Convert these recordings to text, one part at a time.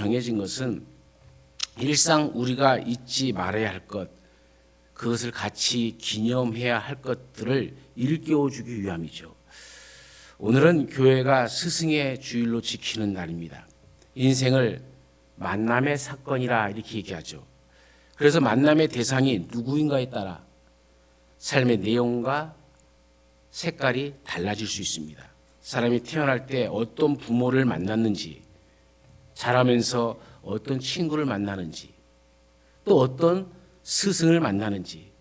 정해진 것은 일상 우리가 잊지 말아야 할 것, 그것을 같이 기념해야 할 것들을 일깨워 주기 위함이죠. 오늘은 교회가 스승의 주일로 지키는 날입니다. 인생을 만남의 사건이라 이렇게 얘기하죠. 그래서 만남의 대상이 누구인가에 따라 삶의 내용과 색깔이 달라질 수 있습니다. 사람이 태어날 때 어떤 부모를 만났는지, 자라면서 어떤 친구를 만나는지, 또 어떤 스승을 만나는지,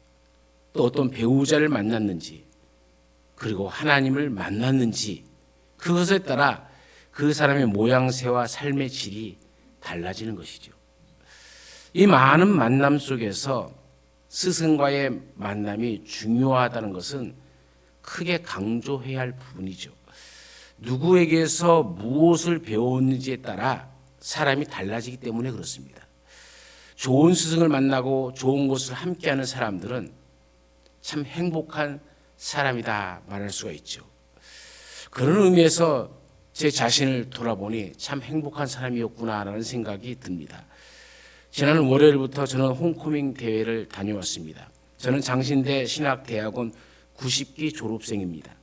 또 어떤 배우자를 만났는지, 그리고 하나님을 만났는지, 그것에 따라 그 사람의 모양새와 삶의 질이 달라지는 것이죠. 이 많은 만남 속에서 스승과의 만남이 중요하다는 것은 크게 강조해야 할 부분이죠. 누구에게서 무엇을 배웠는지에 따라 사람이 달라지기 때문에 그렇습니다. 좋은 스승을 만나고 좋은 곳을 함께하는 사람들은 참 행복한 사람이다 말할 수가 있죠. 그런 의미에서 제 자신을 돌아보니 참 행복한 사람이었구나라는 생각이 듭니다. 지난 월요일부터 저는 홈커밍 대회를 다녀왔습니다. 저는 장신대 신학대학원 90기 졸업생입니다.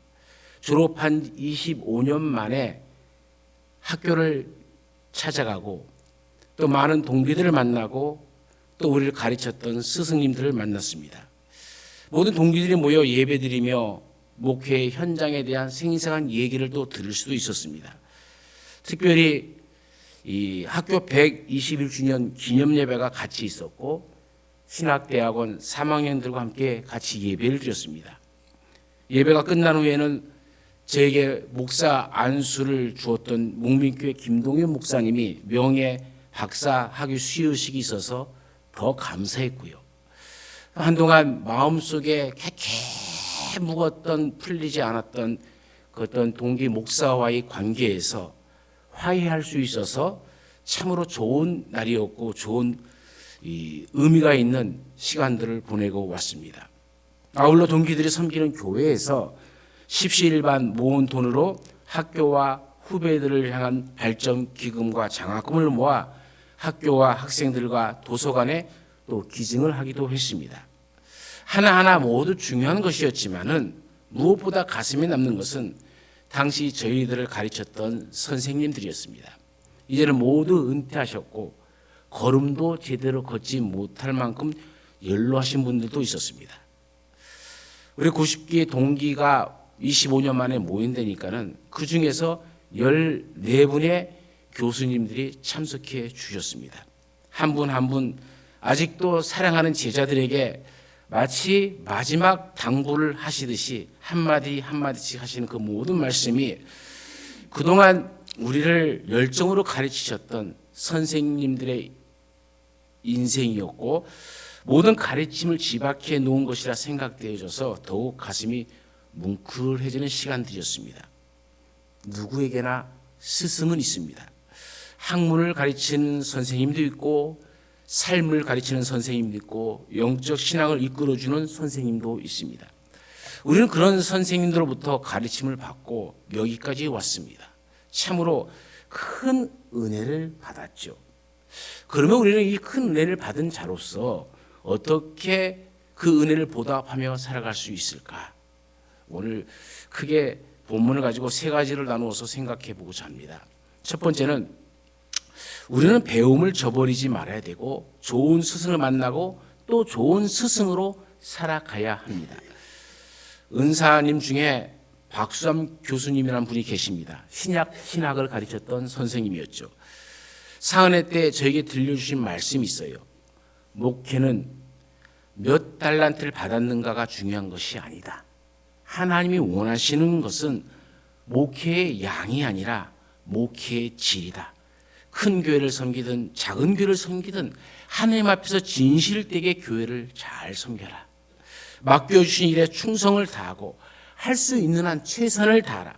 졸업한 25년 만에 학교를 찾아가고 또 많은 동기들을 만나고 또 우리를 가르쳤던 스승님들을 만났습니다. 모든 동기들이 모여 예배드리며 목회 현장에 대한 생생한 얘기를 또 들을 수도 있었습니다. 특별히 이 학교 121주년 기념 예배가 같이 있었고 신학대학원 3학년들과 함께 같이 예배를 드렸습니다. 예배가 끝난 후에는 저에게 목사 안수를 주었던 목민교회 김동현 목사님이 명예 박사 학위 수여식이 있어서 더 감사했고요. 한동안 마음속에 캐캐 묵었던 풀리지 않았던 그 어떤 동기 목사와의 관계에서 화해할 수 있어서 참으로 좋은 날이었고 좋은 의미가 있는 시간들을 보내고 왔습니다. 아울러 동기들이 섬기는 교회에서 십시일반 모은 돈으로 학교와 후배들을 향한 발전 기금과 장학금을 모아 학교와 학생들과 도서관에 또 기증을 하기도 했습니다. 하나하나 모두 중요한 것이었지만은 무엇보다 가슴에 남는 것은 당시 저희들을 가르쳤던 선생님들이었습니다. 이제는 모두 은퇴하셨고 걸음도 제대로 걷지 못할 만큼 연로하신 분들도 있었습니다. 우리 90기 동기가 25년 만에 모인다니까는 그 중에서 14분의 교수님들이 참석해 주셨습니다. 한 분 한 분 아직도 사랑하는 제자들에게 마치 마지막 당부를 하시듯이 한마디 한마디씩 하시는 그 모든 말씀이 그동안 우리를 열정으로 가르치셨던 선생님들의 인생이었고 모든 가르침을 지박해 놓은 것이라 생각되어져서 더욱 가슴이 뭉클해지는 시간들이었습니다. 누구에게나 스승은 있습니다. 학문을 가르치는 선생님도 있고 삶을 가르치는 선생님도 있고 영적 신앙을 이끌어주는 선생님도 있습니다. 우리는 그런 선생님들로부터 가르침을 받고 여기까지 왔습니다. 참으로 큰 은혜를 받았죠. 그러면 우리는 이 큰 은혜를 받은 자로서 어떻게 그 은혜를 보답하며 살아갈 수 있을까? 오늘 크게 본문을 가지고 세 가지를 나누어서 생각해 보고자 합니다. 첫 번째는 우리는 배움을 저버리지 말아야 되고 좋은 스승을 만나고 또 좋은 스승으로 살아가야 합니다. 은사님 중에 박수삼 교수님이라는 분이 계십니다. 신학을 가르쳤던 선생님이었죠. 사은회 때 저에게 들려주신 말씀이 있어요. 목회는 몇 달란트를 받았는가가 중요한 것이 아니다. 하나님이 원하시는 것은 목회의 양이 아니라 목회의 질이다. 큰 교회를 섬기든 작은 교회를 섬기든 하나님 앞에서 진실되게 교회를 잘 섬겨라. 맡겨주신 일에 충성을 다하고 할 수 있는 한 최선을 다하라.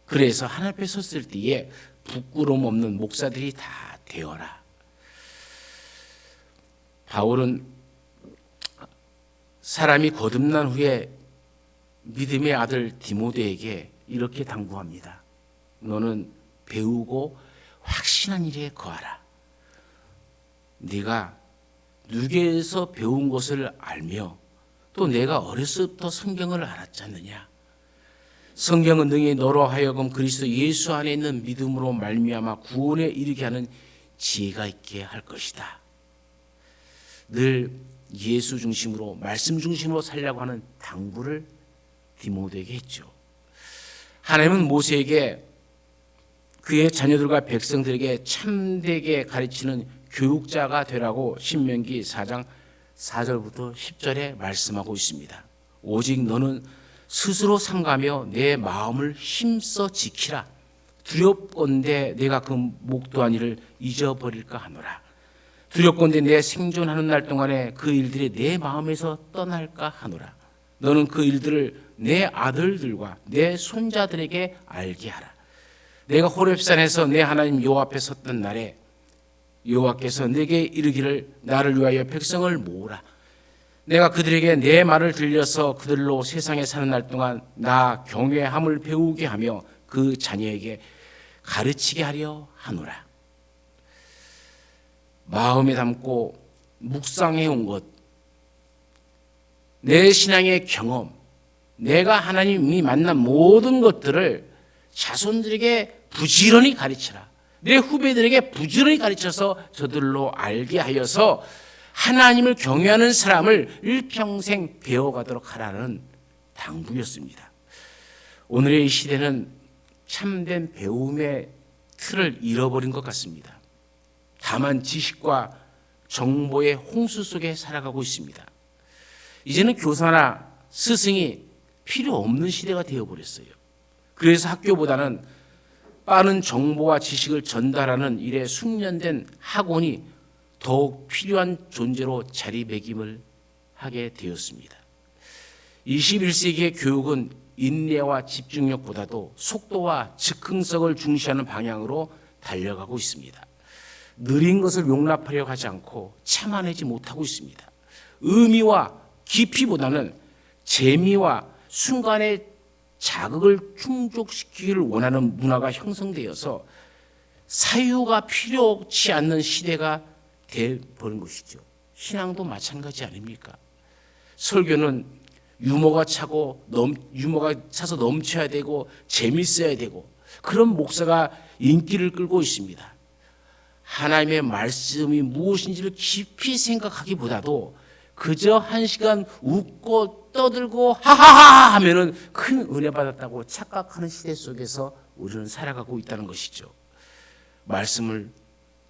그래서 하나님 앞에 섰을 때에 부끄러움 없는 목사들이 다 되어라. 바울은 사람이 거듭난 후에 믿음의 아들 디모데에게 이렇게 당부합니다. 너는 배우고 확신한 일에 거하라. 네가 누구에서 배운 것을 알며 또 내가 어렸을 때부터 성경을 알았지 않느냐. 성경은 능히 너로 하여금 그리스도 예수 안에 있는 믿음으로 말미암아 구원에 이르게 하는 지혜가 있게 할 것이다. 늘 예수 중심으로 말씀 중심으로 살려고 하는 당부를 디모데에게 했죠. 하나님은 모세에게 그의 자녀들과 백성들에게 참되게 가르치는 교육자가 되라고 신명기 4장 4절부터 10절에 말씀하고 있습니다. 오직 너는 스스로 삼가며 내 마음을 힘써 지키라. 두렵건대 내가 그 목도한 일을 잊어버릴까 하노라. 두렵건대 내 생존하는 날 동안에 그 일들이 내 마음에서 떠날까 하노라. 너는 그 일들을 내 아들들과 내 손자들에게 알게 하라. 내가 호렙산에서 내 하나님 여호와 앞에 섰던 날에 여호와께서 내게 이르기를 나를 위하여 백성을 모으라. 내가 그들에게 내 말을 들려서 그들로 세상에 사는 날 동안 나 경외함을 배우게 하며 그 자녀에게 가르치게 하려 하노라. 마음에 담고 묵상해온 것, 내 신앙의 경험, 내가 하나님이 만난 모든 것들을 자손들에게 부지런히 가르치라. 내 후배들에게 부지런히 가르쳐서 저들로 알게 하여서 하나님을 경외하는 사람을 일평생 배워가도록 하라는 당부였습니다. 오늘의 이 시대는 참된 배움의 틀을 잃어버린 것 같습니다. 다만 지식과 정보의 홍수 속에 살아가고 있습니다. 이제는 교사나 스승이 필요 없는 시대가 되어버렸어요. 그래서 학교보다는 빠른 정보와 지식을 전달하는 일에 숙련된 학원이 더욱 필요한 존재로 자리매김을 하게 되었습니다. 21세기의 교육은 인내와 집중력보다도 속도와 즉흥성을 중시하는 방향으로 달려가고 있습니다. 느린 것을 용납하려고 하지 않고 참아내지 못하고 있습니다. 의미와 깊이보다는 재미와 순간의 자극을 충족시키기를 원하는 문화가 형성되어서 사유가 필요치 않는 시대가 되어버린 것이죠. 신앙도 마찬가지 아닙니까? 설교는 유머가 차서 넘쳐야 되고 재밌어야 되고 그런 목사가 인기를 끌고 있습니다. 하나님의 말씀이 무엇인지를 깊이 생각하기보다도 그저 한 시간 웃고 떠들고 하하하 하면은 큰 은혜 받았다고 착각하는 시대 속에서 우리는 살아가고 있다는 것이죠. 말씀을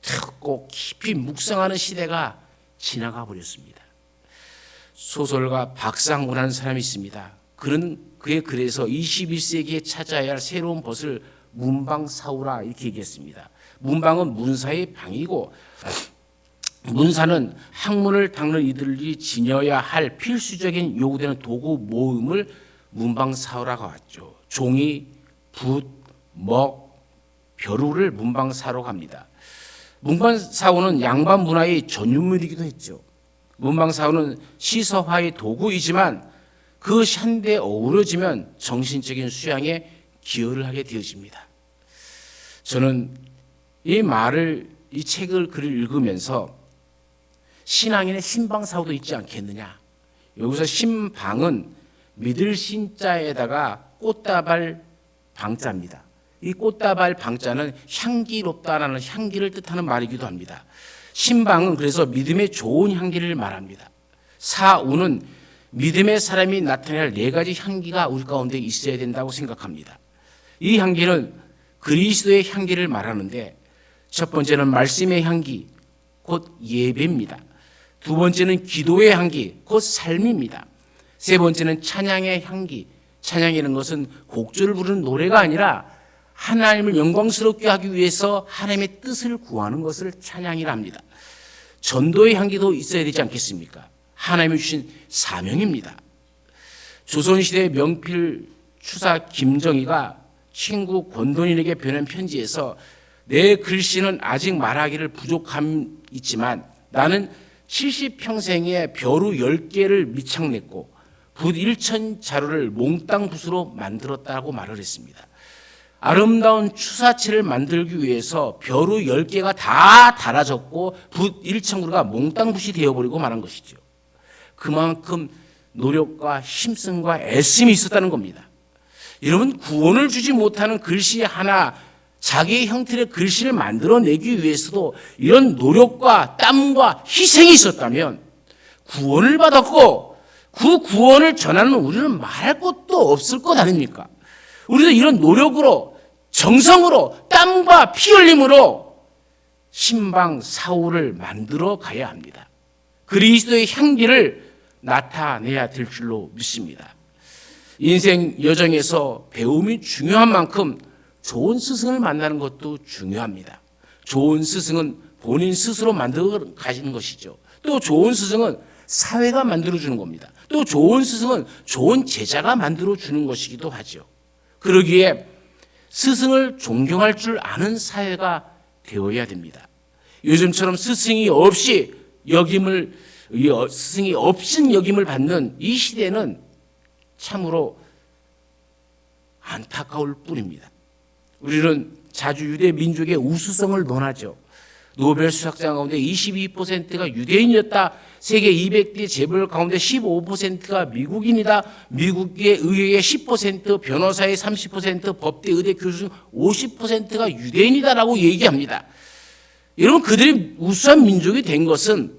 듣고 깊이 묵상하는 시대가 지나가 버렸습니다. 소설가 박상훈이라는 사람이 있습니다. 그는 그의 글에서 21세기에 찾아야 할 새로운 벗을 문방사우라 이렇게 얘기했습니다. 문방은 문사의 방이고 문사는 학문을 닦는 이들이 지녀야 할 필수적인 요구되는 도구 모음을 문방사우라고 하죠. 종이, 붓, 먹, 벼루를 문방사우라고 합니다. 문방사우는 양반 문화의 전유물이기도 했죠. 문방사우는 시서화의 도구이지만 그 현대에 어우러지면 정신적인 수양에 기여를 하게 되어집니다. 저는 이 책을 글을 읽으면서 신앙인의 신방사우도 있지 않겠느냐. 여기서 신방은 믿을 신자에다가 꽃다발 방자입니다. 이 꽃다발 방자는 향기롭다라는 향기를 뜻하는 말이기도 합니다. 신방은 그래서 믿음의 좋은 향기를 말합니다. 사우는 믿음의 사람이 나타내야 할 4가지 향기가 우리 가운데 있어야 된다고 생각합니다. 이 향기는 그리스도의 향기를 말하는데 첫 번째는 말씀의 향기, 곧 예배입니다. 두 번째는 기도의 향기, 곧 삶입니다. 세 번째는 찬양의 향기. 찬양이라는 것은 곡조를 부르는 노래가 아니라 하나님을 영광스럽게 하기 위해서 하나님의 뜻을 구하는 것을 찬양이라 합니다. 전도의 향기도 있어야 되지 않겠습니까? 하나님이 주신 사명입니다. 조선시대 명필 추사 김정희가 친구 권돈인에게 보낸 편지에서 내 글씨는 아직 말하기를 부족함이 있지만 나는 70평생에 벼루 10개를 미창냈고 붓 1,000자루를 몽땅 붓으로 만들었다고 말을 했습니다. 아름다운 추사체를 만들기 위해서 벼루 10개가 다 달아졌고 붓 1청구가 몽땅 붓이 되어버리고 말한 것이죠. 그만큼 노력과 힘씀과 애씀이 있었다는 겁니다. 여러분, 구원을 주지 못하는 글씨 하나, 자기의 형태의 글씨를 만들어내기 위해서도 이런 노력과 땀과 희생이 있었다면 구원을 받았고 그 구원을 전하는 우리는 말할 것도 없을 것 아닙니까? 우리도 이런 노력으로, 정성으로, 땀과 피 흘림으로 신방 사후를 만들어 가야 합니다. 그리스도의 향기를 나타내야 될 줄로 믿습니다. 인생 여정에서 배움이 중요한 만큼 좋은 스승을 만나는 것도 중요합니다. 좋은 스승은 본인 스스로 만들어 가시는 것이죠. 또 좋은 스승은 사회가 만들어주는 겁니다. 또 좋은 스승은 좋은 제자가 만들어주는 것이기도 하죠. 그러기에 스승을 존경할 줄 아는 사회가 되어야 됩니다. 요즘처럼 스승이 없인 여김을 받는 이 시대는 참으로 안타까울 뿐입니다. 우리는 자주 유대 민족의 우수성을 논하죠. 노벨 수학자 가운데 22%가 유대인이었다. 세계 200대 재벌 가운데 15%가 미국인이다. 미국의 의회의 10%, 변호사의 30%, 법대 의대 교수 50%가 유대인이다라고 얘기합니다. 여러분, 그들이 우수한 민족이 된 것은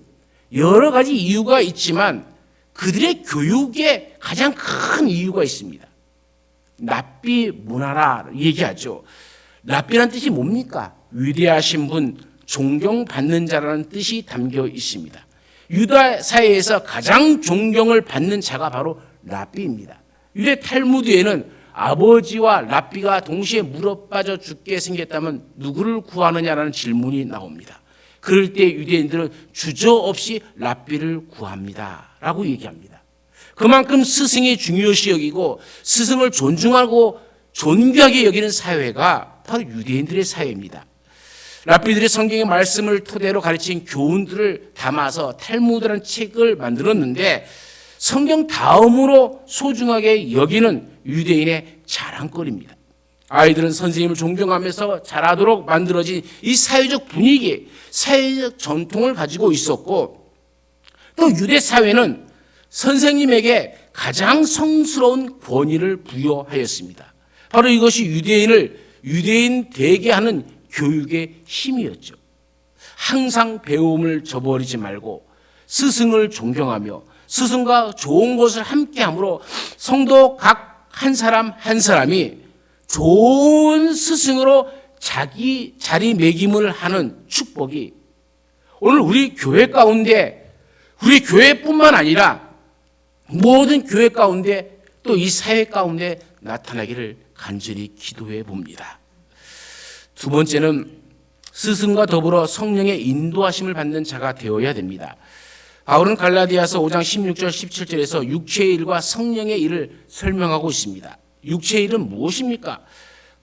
여러 가지 이유가 있지만 그들의 교육에 가장 큰 이유가 있습니다. 랍비 문화라 얘기하죠. 랍비란 뜻이 뭡니까? 위대하신 분, 존경받는 자라는 뜻이 담겨 있습니다. 유다 사회에서 가장 존경을 받는 자가 바로 랍비입니다. 유대 탈무드에는 아버지와 랍비가 동시에 물어 빠져 죽게 생겼다면 누구를 구하느냐라는 질문이 나옵니다. 그럴 때 유대인들은 주저없이 랍비를 구합니다 라고 얘기합니다. 그만큼 스승이 중요시 여기고 스승을 존중하고 존귀하게 여기는 사회가 바로 유대인들의 사회입니다. 랍비들이 성경의 말씀을 토대로 가르친 교훈들을 담아서 탈무드라는 책을 만들었는데 성경 다음으로 소중하게 여기는 유대인의 자랑거리입니다. 아이들은 선생님을 존경하면서 자라도록 만들어진 이 사회적 분위기, 사회적 전통을 가지고 있었고 또 유대 사회는 선생님에게 가장 성스러운 권위를 부여하였습니다. 바로 이것이 유대인을 유대인 되게 하는 교육의 힘이었죠. 항상 배움을 저버리지 말고 스승을 존경하며 스승과 좋은 것을 함께함으로 성도 각 한 사람 한 사람이 좋은 스승으로 자기 자리매김을 하는 축복이 오늘 우리 교회 가운데, 우리 교회뿐만 아니라 모든 교회 가운데 또 이 사회 가운데 나타나기를 간절히 기도해 봅니다. 두 번째는 스승과 더불어 성령의 인도하심을 받는 자가 되어야 됩니다. 바울은 갈라디아서 5장 16절 17절에서 육체의 일과 성령의 일을 설명하고 있습니다. 육체의 일은 무엇입니까?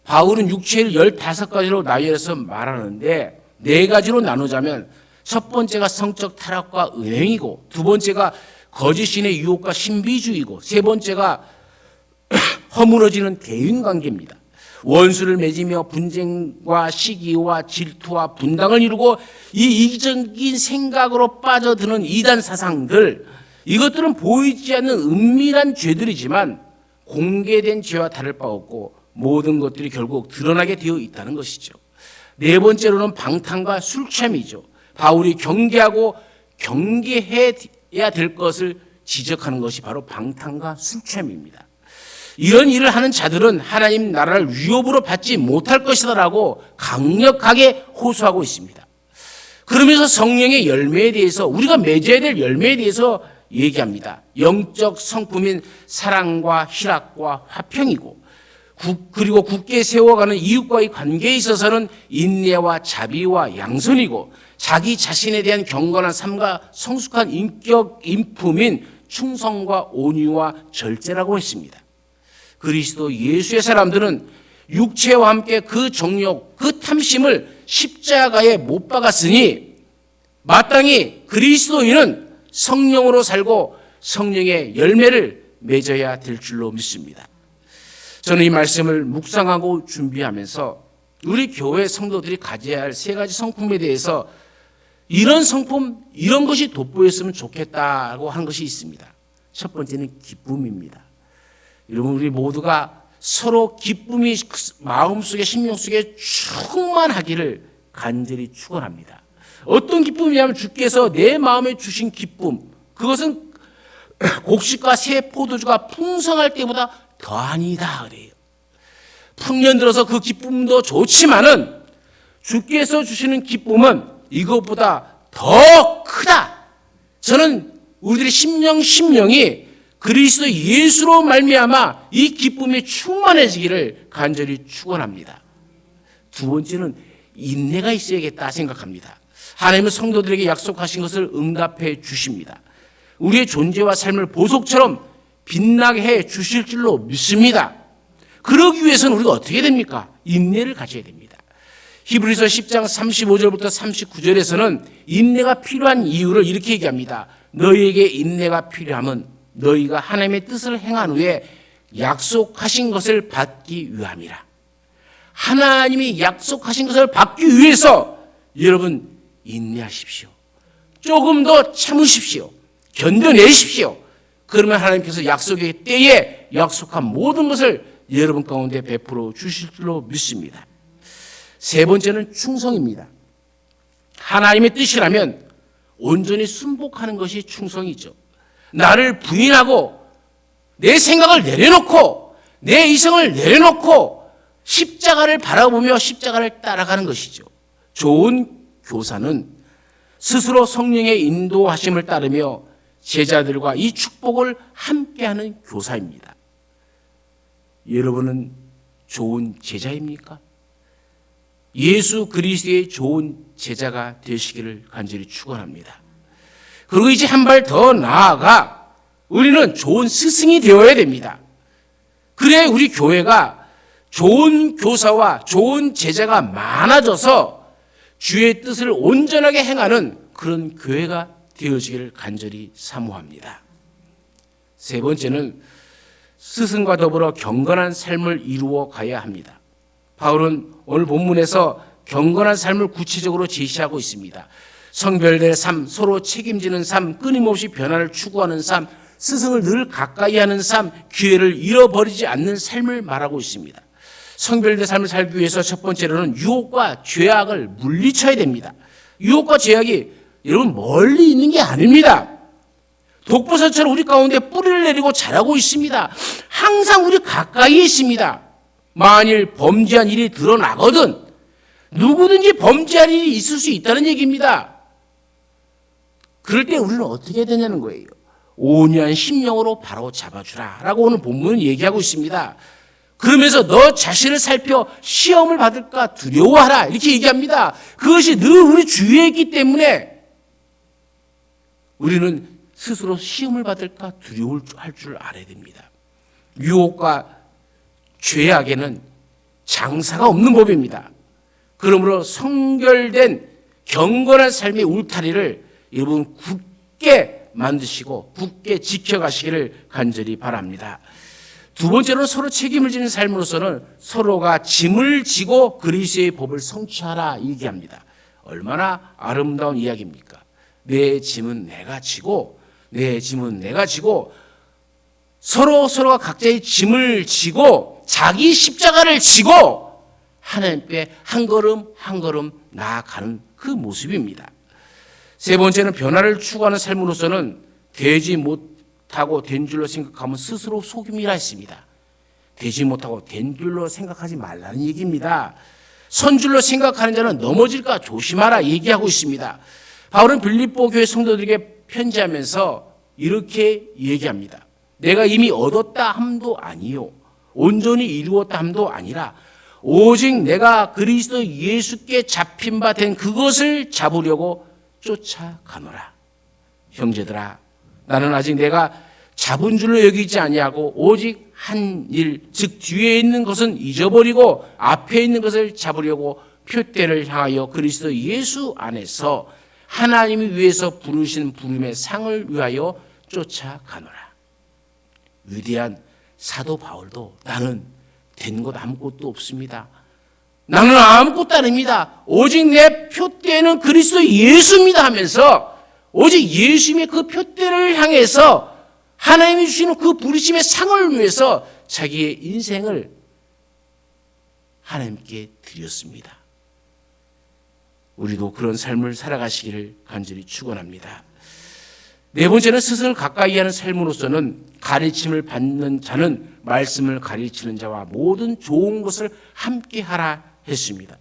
바울은 육체의 일 15가지로 나열해서 말하는데 4가지로 나누자면 첫 번째가 성적 타락과 은행이고, 두 번째가 거짓신의 유혹과 신비주의고, 세 번째가 허물어지는 대인관계입니다. 원수를 맺으며 분쟁과 시기와 질투와 분당을 이루고 이 이기적인 생각으로 빠져드는 이단 사상들, 이것들은 보이지 않는 은밀한 죄들이지만 공개된 죄와 다를 바 없고 모든 것들이 결국 드러나게 되어 있다는 것이죠. 네 번째로는 방탕과 술 취함이죠. 바울이 경계하고 경계해야 될 것을 지적하는 것이 바로 방탕과 술 취함입니다. 이런 일을 하는 자들은 하나님 나라를 위협으로 받지 못할 것이다라고 강력하게 호소하고 있습니다. 그러면서 성령의 열매에 대해서, 우리가 맺어야 될 열매에 대해서 얘기합니다. 영적 성품인 사랑과 희락과 화평이고, 그리고 굳게 세워가는 이웃과의 관계에 있어서는 인내와 자비와 양선이고, 자기 자신에 대한 경건한 삶과 성숙한 인격 인품인 충성과 온유와 절제라고 했습니다. 그리스도 예수의 사람들은 육체와 함께 그 정욕, 그 탐심을 십자가에 못 박았으니 마땅히 그리스도인은 성령으로 살고 성령의 열매를 맺어야 될 줄로 믿습니다. 저는 이 말씀을 묵상하고 준비하면서 우리 교회 성도들이 가져야 할 세 가지 성품에 대해서 이런 성품, 이런 것이 돋보였으면 좋겠다고 하는 것이 있습니다. 첫 번째는 기쁨입니다. 여러분, 우리 모두가 서로 기쁨이 마음속에, 심령속에 충만하기를 간절히 축원합니다. 어떤 기쁨이냐면 주께서 내 마음에 주신 기쁨, 그것은 곡식과 새 포도주가 풍성할 때보다 더하니다 그래요. 풍년 들어서 그 기쁨도 좋지만은 주께서 주시는 기쁨은 이것보다 더 크다. 저는 우리들의 심령이 그리스도 예수로 말미암아 이 기쁨이 충만해지기를 간절히 축원합니다. 두 번째는 인내가 있어야겠다 생각합니다. 하나님은 성도들에게 약속하신 것을 응답해 주십니다. 우리의 존재와 삶을 보석처럼 빛나게 해 주실 줄로 믿습니다. 그러기 위해서는 우리가 어떻게 됩니까? 인내를 가져야 됩니다. 히브리서 10장 35절부터 39절에서는 인내가 필요한 이유를 이렇게 얘기합니다. 너희에게 인내가 필요함은 너희가 하나님의 뜻을 행한 후에 약속하신 것을 받기 위함이라. 하나님이 약속하신 것을 받기 위해서 여러분 인내하십시오. 조금 더 참으십시오. 견뎌내십시오. 그러면 하나님께서 약속의 때에 약속한 모든 것을 여러분 가운데 베풀어 주실 줄로 믿습니다. 세 번째는 충성입니다. 하나님의 뜻이라면 온전히 순복하는 것이 충성이죠. 나를 부인하고 내 생각을 내려놓고 내 이성을 내려놓고 십자가를 바라보며 십자가를 따라가는 것이죠. 좋은 교사는 스스로 성령의 인도하심을 따르며 제자들과 이 축복을 함께하는 교사입니다. 여러분은 좋은 제자입니까? 예수 그리스도의 좋은 제자가 되시기를 간절히 축원합니다. 그리고 이제 한 발 더 나아가 우리는 좋은 스승이 되어야 됩니다. 그래야 우리 교회가 좋은 교사와 좋은 제자가 많아져서 주의 뜻을 온전하게 행하는 그런 교회가 되어지기를 간절히 사모합니다. 세 번째는 스승과 더불어 경건한 삶을 이루어 가야 합니다. 바울은 오늘 본문에서 경건한 삶을 구체적으로 제시하고 있습니다. 성별된 삶, 서로 책임지는 삶, 끊임없이 변화를 추구하는 삶, 스승을 늘 가까이 하는 삶, 기회를 잃어버리지 않는 삶을 말하고 있습니다. 성별된 삶을 살기 위해서 첫 번째로는 유혹과 죄악을 물리쳐야 됩니다. 유혹과 죄악이 여러분 멀리 있는 게 아닙니다. 독버섯처럼 우리 가운데 뿌리를 내리고 자라고 있습니다. 항상 우리 가까이에 있습니다. 만일 범죄한 일이 드러나거든 누구든지 범죄한 일이 있을 수 있다는 얘기입니다. 그럴 때 우리는 어떻게 해야 되냐는 거예요. 온유한 심령으로 바로 잡아주라 라고 오늘 본문은 얘기하고 있습니다. 그러면서 너 자신을 살펴 시험을 받을까 두려워하라 이렇게 얘기합니다. 그것이 늘 우리 주위에 있기 때문에 우리는 스스로 시험을 받을까 두려워할 줄 알아야 됩니다. 유혹과 죄악에는 장사가 없는 법입니다. 그러므로 성결된 경건한 삶의 울타리를 여러분 굳게 만드시고 굳게 지켜가시기를 간절히 바랍니다. 두 번째로는 서로 책임을 지는 삶으로서는 서로가 짐을 지고 그리스도의 법을 성취하라 얘기합니다. 얼마나 아름다운 이야기입니까? 내 짐은 내가 지고 내 짐은 내가 지고 서로가 각자의 짐을 지고 자기 십자가를 지고 하나님께 한 걸음 한 걸음 나아가는 그 모습입니다. 세 번째는 변화를 추구하는 삶으로서는 되지 못하고 된 줄로 생각하면 스스로 속임이라 했습니다. 되지 못하고 된 줄로 생각하지 말라는 얘기입니다. 선 줄로 생각하는 자는 넘어질까 조심하라 얘기하고 있습니다. 바울은 빌립보 교회 성도들에게 편지하면서 이렇게 얘기합니다. 내가 이미 얻었다 함도 아니요 온전히 이루었다 함도 아니라 오직 내가 그리스도 예수께 잡힌 바 된 그것을 잡으려고 쫓아가노라. 형제들아 나는 아직 내가 잡은 줄로 여기지 아니하고 오직 한 일 즉 뒤에 있는 것은 잊어버리고 앞에 있는 것을 잡으려고 표대를 향하여 그리스도 예수 안에서 하나님이 위해서 부르신 부름의 상을 위하여 쫓아가노라. 위대한 사도 바울도 나는 된 것 아무것도 없습니다. 나는 아무것도 아닙니다. 오직 내 표대는 그리스도 예수입니다 하면서 오직 예수님의 그 표대를 향해서 하나님이 주시는 그 부르심의 상을 위해서 자기의 인생을 하나님께 드렸습니다. 우리도 그런 삶을 살아가시기를 간절히 축원합니다. 네 번째는 스승을 가까이 하는 삶으로서는 가르침을 받는 자는 말씀을 가르치는 자와 모든 좋은 것을 함께 하라 했습니다.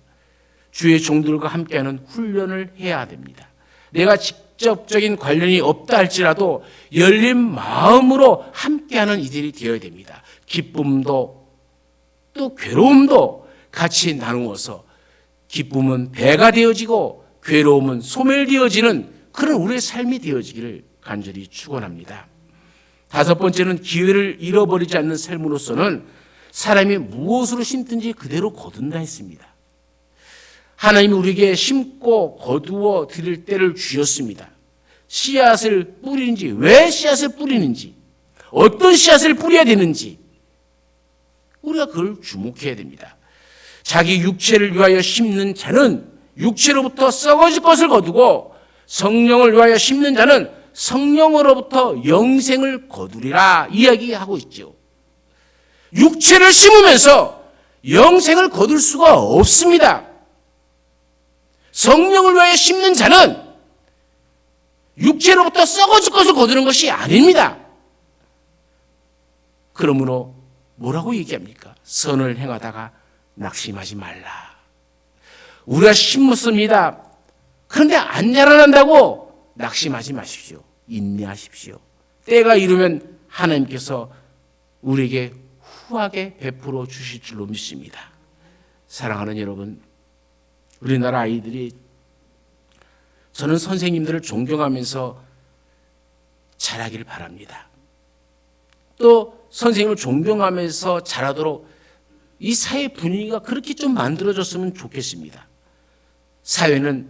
주의 종들과 함께하는 훈련을 해야 됩니다. 내가 직접적인 관련이 없다 할지라도 열린 마음으로 함께하는 이들이 되어야 됩니다. 기쁨도 또 괴로움도 같이 나누어서 기쁨은 배가 되어지고 괴로움은 소멸되어지는 그런 우리의 삶이 되어지기를 간절히 축원합니다. 다섯 번째는 기회를 잃어버리지 않는 삶으로서는 사람이 무엇으로 심든지 그대로 거둔다 했습니다. 하나님이 우리에게 심고 거두어 드릴 때를 주셨습니다. 씨앗을 뿌리는지, 왜 씨앗을 뿌리는지, 어떤 씨앗을 뿌려야 되는지 우리가 그걸 주목해야 됩니다. 자기 육체를 위하여 심는 자는 육체로부터 썩어질 것을 거두고 성령을 위하여 심는 자는 성령으로부터 영생을 거두리라 이야기하고 있죠. 육체를 심으면서 영생을 거둘 수가 없습니다. 성령을 위하여 심는 자는 육체로부터 썩어질 것을 거두는 것이 아닙니다. 그러므로 뭐라고 얘기합니까? 선을 행하다가 낙심하지 말라. 우리가 심었습니다. 그런데 안 자라난다고 낙심하지 마십시오. 인내하십시오. 때가 이르면 하나님께서 우리에게 후하게 베풀어 주실 줄로 믿습니다. 사랑하는 여러분, 우리나라 아이들이 저는 선생님들을 존경하면서 자라기를 바랍니다. 또 선생님을 존경하면서 자라도록 이 사회 분위기가 그렇게 좀 만들어졌으면 좋겠습니다. 사회는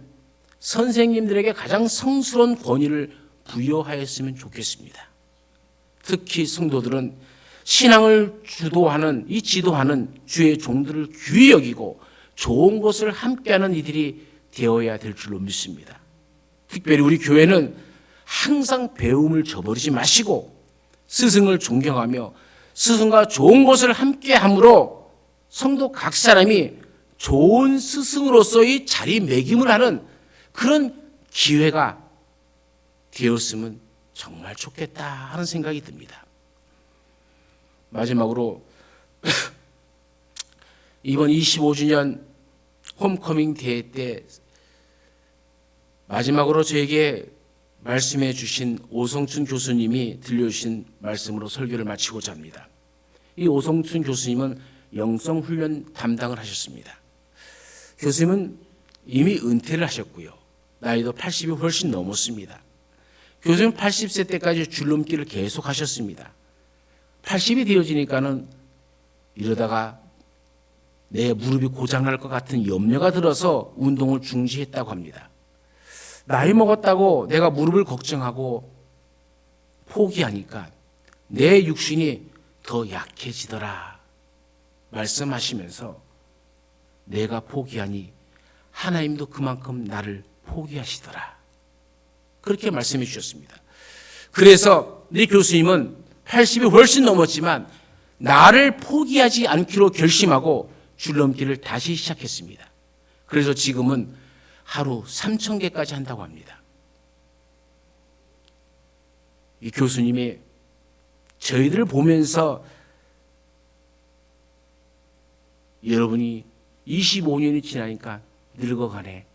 선생님들에게 가장 성스러운 권위를 부여하였으면 좋겠습니다. 특히 성도들은 신앙을 주도하는 이 지도하는 주의 종들을 귀히 여기고 좋은 것을 함께하는 이들이 되어야 될 줄로 믿습니다. 특별히 우리 교회는 항상 배움을 저버리지 마시고 스승을 존경하며 스승과 좋은 것을 함께함으로 성도 각 사람이 좋은 스승으로서의 자리매김을 하는 그런 기회가 되었으면 정말 좋겠다 하는 생각이 듭니다. 마지막으로 이번 25주년 홈커밍 대회 때 마지막으로 저에게 말씀해 주신 오성춘 교수님이 들려주신 말씀으로 설교를 마치고자 합니다. 이 오성춘 교수님은 영성훈련 담당을 하셨습니다. 교수님은 이미 은퇴를 하셨고요. 나이도 80이 훨씬 넘었습니다. 교수님은 80세 때까지 줄넘기를 계속 하셨습니다. 80이 되어지니까는 이러다가 내 무릎이 고장날 것 같은 염려가 들어서 운동을 중지했다고 합니다. 나이 먹었다고 내가 무릎을 걱정하고 포기하니까 내 육신이 더 약해지더라 말씀하시면서 내가 포기하니 하나님도 그만큼 나를 포기하시더라 그렇게 말씀해 주셨습니다. 그래서 이 교수님은 80이 훨씬 넘었지만 나를 포기하지 않기로 결심하고 줄넘기를 다시 시작했습니다. 그래서 지금은 하루 3,000개까지 한다고 합니다. 이 교수님이 저희들을 보면서 여러분이 25년이 지나니까 늙어가네.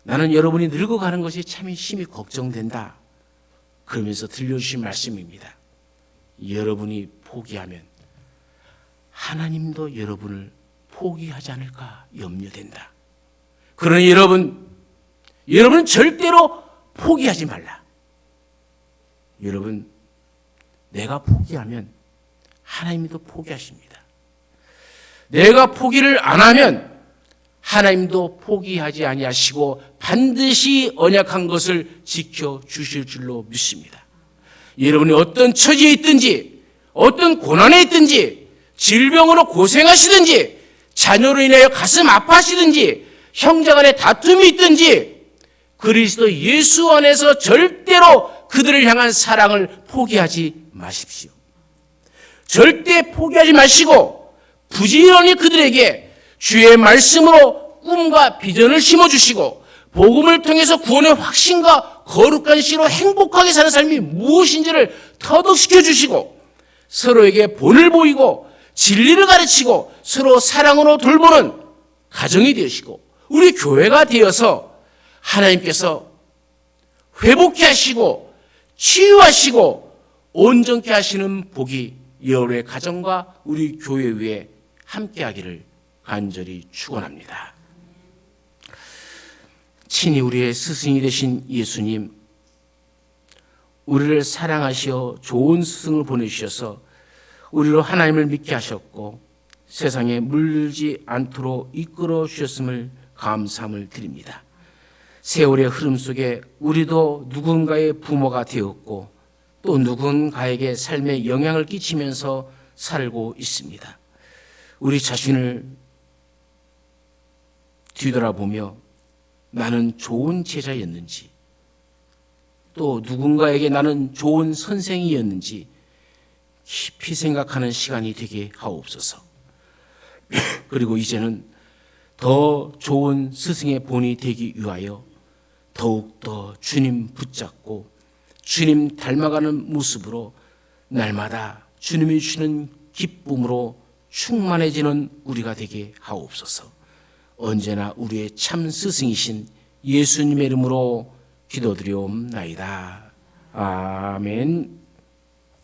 나는 여러분이 늙어가는 것이 참 심히 걱정된다. 그러면서 들려주신 말씀입니다. 여러분이 포기하면 하나님도 여러분을 포기하지 않을까 염려된다. 그러니 여러분은 절대로 포기하지 말라. 여러분, 내가 포기하면 하나님도 포기하십니다. 내가 포기를 안 하면 하나님도 포기하지 아니하시고 반드시 언약한 것을 지켜주실 줄로 믿습니다. 여러분이 어떤 처지에 있든지 어떤 고난에 있든지 질병으로 고생하시든지 자녀로 인하여 가슴 아파하시든지 형제간에 다툼이 있든지 그리스도 예수 안에서 절대로 그들을 향한 사랑을 포기하지 마십시오. 절대 포기하지 마시고 부지런히 그들에게 주의 말씀으로 꿈과 비전을 심어주시고 복음을 통해서 구원의 확신과 거룩한 씨로 행복하게 사는 삶이 무엇인지를 터득시켜 주시고 서로에게 본을 보이고 진리를 가르치고 서로 사랑으로 돌보는 가정이 되시고 우리 교회가 되어서 하나님께서 회복케 하시고 치유하시고 온전케 하시는 복이 여러분의 가정과 우리 교회 위에 함께하기를 간절히 축원합니다. 친히 우리의 스승이 되신 예수님, 우리를 사랑하시어 좋은 스승을 보내주셔서 우리로 하나님을 믿게 하셨고 세상에 물들지 않도록 이끌어 주셨음을 감사함을 드립니다. 세월의 흐름 속에 우리도 누군가의 부모가 되었고 또 누군가에게 삶에 영향을 끼치면서 살고 있습니다. 우리 자신을 뒤돌아보며 나는 좋은 제자였는지 또 누군가에게 나는 좋은 선생이었는지 깊이 생각하는 시간이 되게 하옵소서. 그리고 이제는 더 좋은 스승의 본이 되기 위하여 더욱더 주님 붙잡고 주님 닮아가는 모습으로 날마다 주님이 주시는 기쁨으로 충만해지는 우리가 되게 하옵소서. 언제나 우리의 참 스승이신 예수님의 이름으로 기도드리옵나이다. 아멘.